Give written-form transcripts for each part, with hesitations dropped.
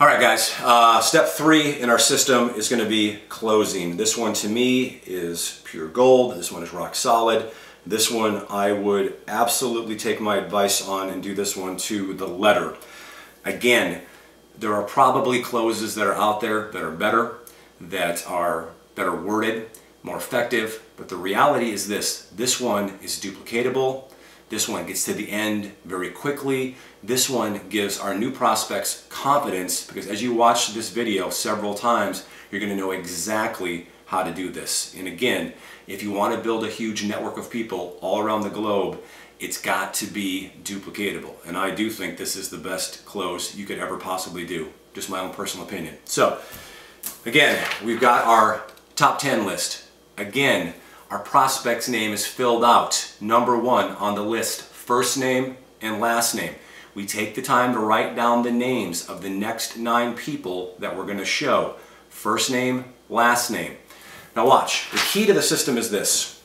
All right, guys, step 3 in our system is going to be closing. This one to me is pure gold. This one is rock solid. This one I would absolutely take my advice on and do this one to the letter. Again, there are probably closes that are out there that are better, that are better worded, more effective, but the reality is this one is duplicatable. This one gets to the end very quickly. This one gives our new prospects confidence, because as you watch this video several times, you're going to know exactly how to do this. And again, if you want to build a huge network of people all around the globe, it's got to be duplicatable. And I do think this is the best close you could ever possibly do. Just my own personal opinion. So, again, we've got our top 10 list. Again, our prospect's name is filled out. Number 1 on the list, first name and last name. We take the time to write down the names of the next 9 people that we're going to show. First name, last name. Now watch, the key to the system is this.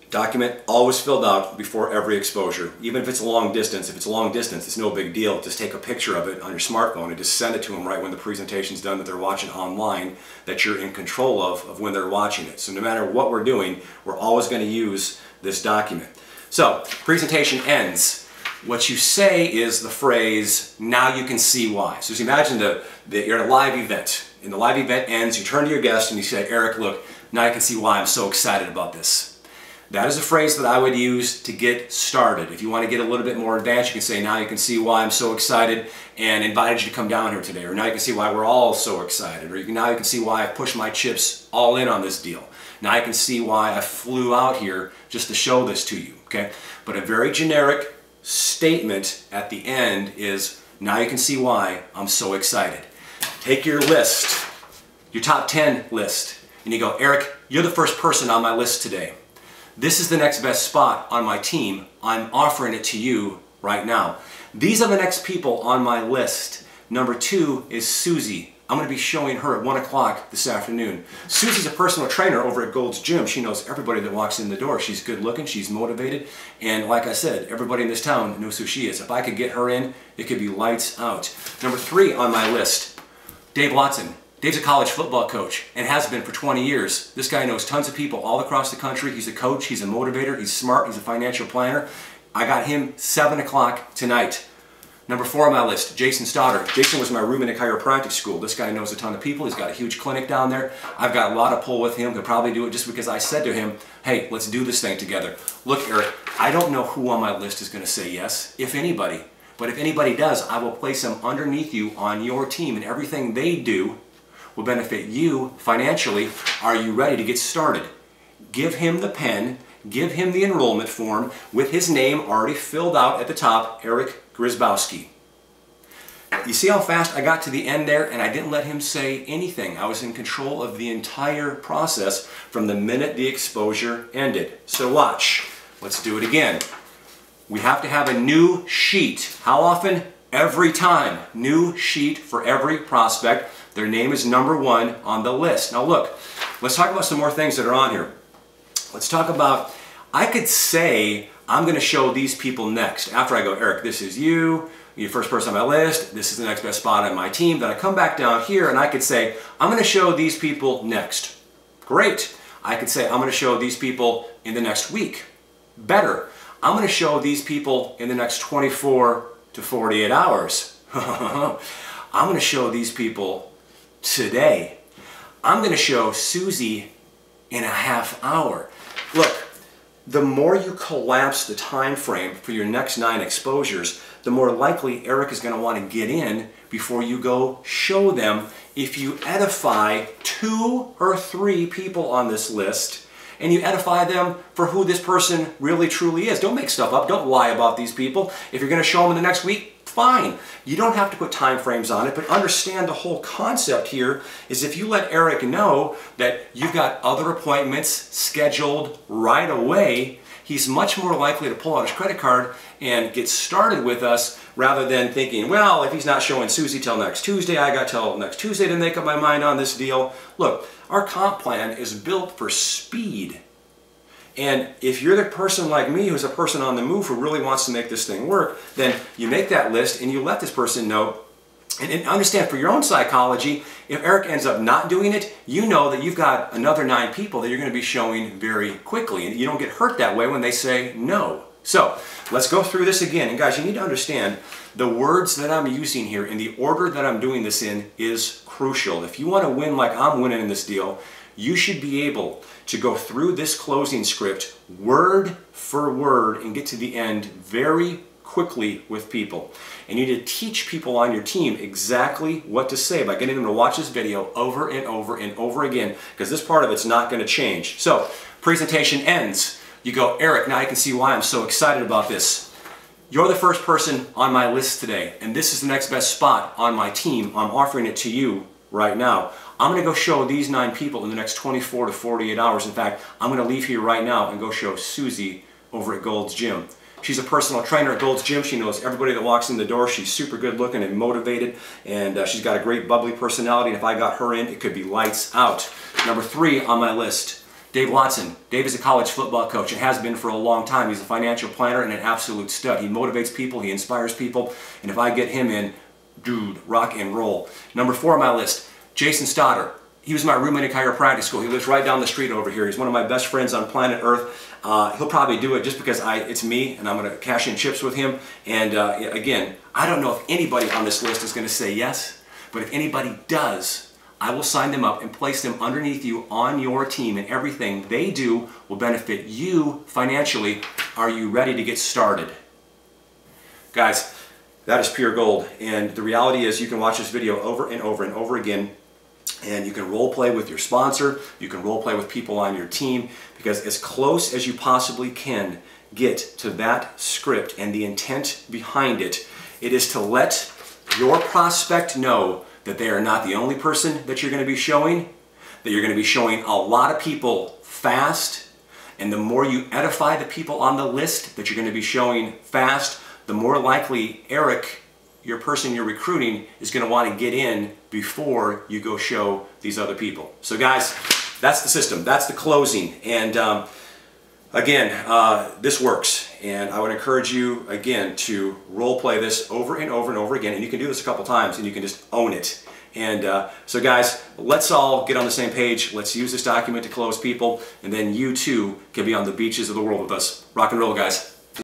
Document always filled out before every exposure. Even if it's a long distance, it's no big deal. Just take a picture of it on your smartphone and just send it to them right when the presentation's done that they're watching online, that you're in control of when they're watching it. So no matter what we're doing, we're always going to use this document. So, presentation ends. What you say is the phrase, "Now you can see why." So just imagine that you're at a live event. And the live event ends, you turn to your guest and you say, "Eric, look, now you can see why I'm so excited about this." That is a phrase that I would use to get started. If you want to get a little bit more advanced, you can say, "Now you can see why I'm so excited and invited you to come down here today." Or "Now you can see why we're all so excited." Or "Now you can see why I pushed my chips all in on this deal." "Now you can see why I flew out here just to show this to you." Okay? But a very generic statement at the end is, "Now you can see why I'm so excited." Take your list, your top 10 list, and you go, "Eric, you're the first person on my list today. This is the next best spot on my team. I'm offering it to you right now. These are the next people on my list. Number 2 is Susie. I'm going to be showing her at 1 o'clock this afternoon. Susie's a personal trainer over at Gold's Gym. She knows everybody that walks in the door. She's good looking, she's motivated, and like I said, everybody in this town knows who she is. If I could get her in, it could be lights out." Number 3 on my list, Dave Watson. Dave's a college football coach and has been for 20 years. This guy knows tons of people all across the country. He's a coach, he's a motivator, he's smart, he's a financial planner. I got him 7 o'clock tonight. Number 4 on my list, Jason Stoddard. Jason was my roommate at chiropractic school. This guy knows a ton of people. He's got a huge clinic down there. I've got a lot of pull with him. He'll probably do it just because I said to him, "Hey, let's do this thing together." Look, Eric, I don't know who on my list is going to say yes, if anybody. But if anybody does, I will place them underneath you on your team, and everything they do will benefit you financially. Are you ready to get started? Give him the pen, give him the enrollment form with his name already filled out at the top, Eric Grzybowski. You see how fast I got to the end there, and I didn't let him say anything. I was in control of the entire process from the minute the exposure ended. So watch. Let's do it again. We have to have a new sheet. How often? Every time. New sheet for every prospect. Their name is number 1 on the list. Now look, let's talk about some more things that are on here. Let's talk about, I could say, I'm going to show these people next. After I go, "Eric, this is you. You're the first person on my list. This is the next best spot on my team." Then I come back down here and I could say, "I'm going to show these people next." Great. I could say, "I'm going to show these people in the next week." Better. "I'm going to show these people in the next 24 to 48 hours. I'm going to show these people today. I'm going to show Susie in a half hour." Look, the more you collapse the time frame for your next 9 exposures, the more likely Eric is going to want to get in before you go show them. If you edify 2 or 3 people on this list, and you edify them for who this person really truly is. Don't make stuff up. Don't lie about these people. If you're going to show them in the next week, fine. You don't have to put time frames on it, but understand the whole concept here is if you let Eric know that you've got other appointments scheduled right away, he's much more likely to pull out his credit card and get started with us rather than thinking, "Well, if he's not showing Susie till next Tuesday, I got till next Tuesday to make up my mind on this deal." Look, our comp plan is built for speed. And if you're the person like me who's a person on the move who really wants to make this thing work, then you make that list and you let this person know, And understand, for your own psychology, if Eric ends up not doing it, you know that you've got another 9 people that you're going to be showing very quickly. And you don't get hurt that way when they say no. So let's go through this again. And guys, you need to understand the words that I'm using here and the order that I'm doing this in is crucial. If you want to win like I'm winning in this deal, you should be able to go through this closing script word for word and get to the end very quickly with people. And you need to teach people on your team exactly what to say by getting them to watch this video over and over and over again, because this part of it's not going to change. So, presentation ends. You go, Eric, now you can see why I'm so excited about this. You're the first person on my list today, and this is the next best spot on my team. I'm offering it to you right now. I'm going to go show these 9 people in the next 24 to 48 hours. In fact, I'm going to leave here right now and go show Susie over at Gold's Gym. She's a personal trainer at Gold's Gym. She knows everybody that walks in the door. She's super good looking and motivated, and she's got a great bubbly personality. And if I got her in, it could be lights out. Number 3 on my list, Dave Watson. Dave is a college football coach and has been for a long time. He's a financial planner and an absolute stud. He motivates people, he inspires people, and if I get him in, dude, rock and roll. Number 4 on my list, Jason Stoddard. He was my roommate at chiropractic school. He lives right down the street over here. He's one of my best friends on planet Earth. He'll probably do it just because it's me and I'm going to cash in chips with him. And again, I don't know if anybody on this list is going to say yes, but if anybody does, I will sign them up and place them underneath you on your team, and everything they do will benefit you financially. Are you ready to get started? Guys, that is pure gold. And the reality is you can watch this video over and over and over again. And you can role play with your sponsor, you can role play with people on your team, because as close as you possibly can get to that script and the intent behind it, it is to let your prospect know that they are not the only person that you're going to be showing, that you're going to be showing a lot of people fast, and the more you edify the people on the list that you're going to be showing fast, the more likely Eric, your person you're recruiting, is going to want to get in before you go show these other people. So guys, that's the system, that's the closing, and again, this works, and I would encourage you again to role play this over and over and over again, and you can do this a couple times and you can just own it. And so guys, let's all get on the same page, let's use this document to close people, and then you too can be on the beaches of the world with us. Rock and roll, guys.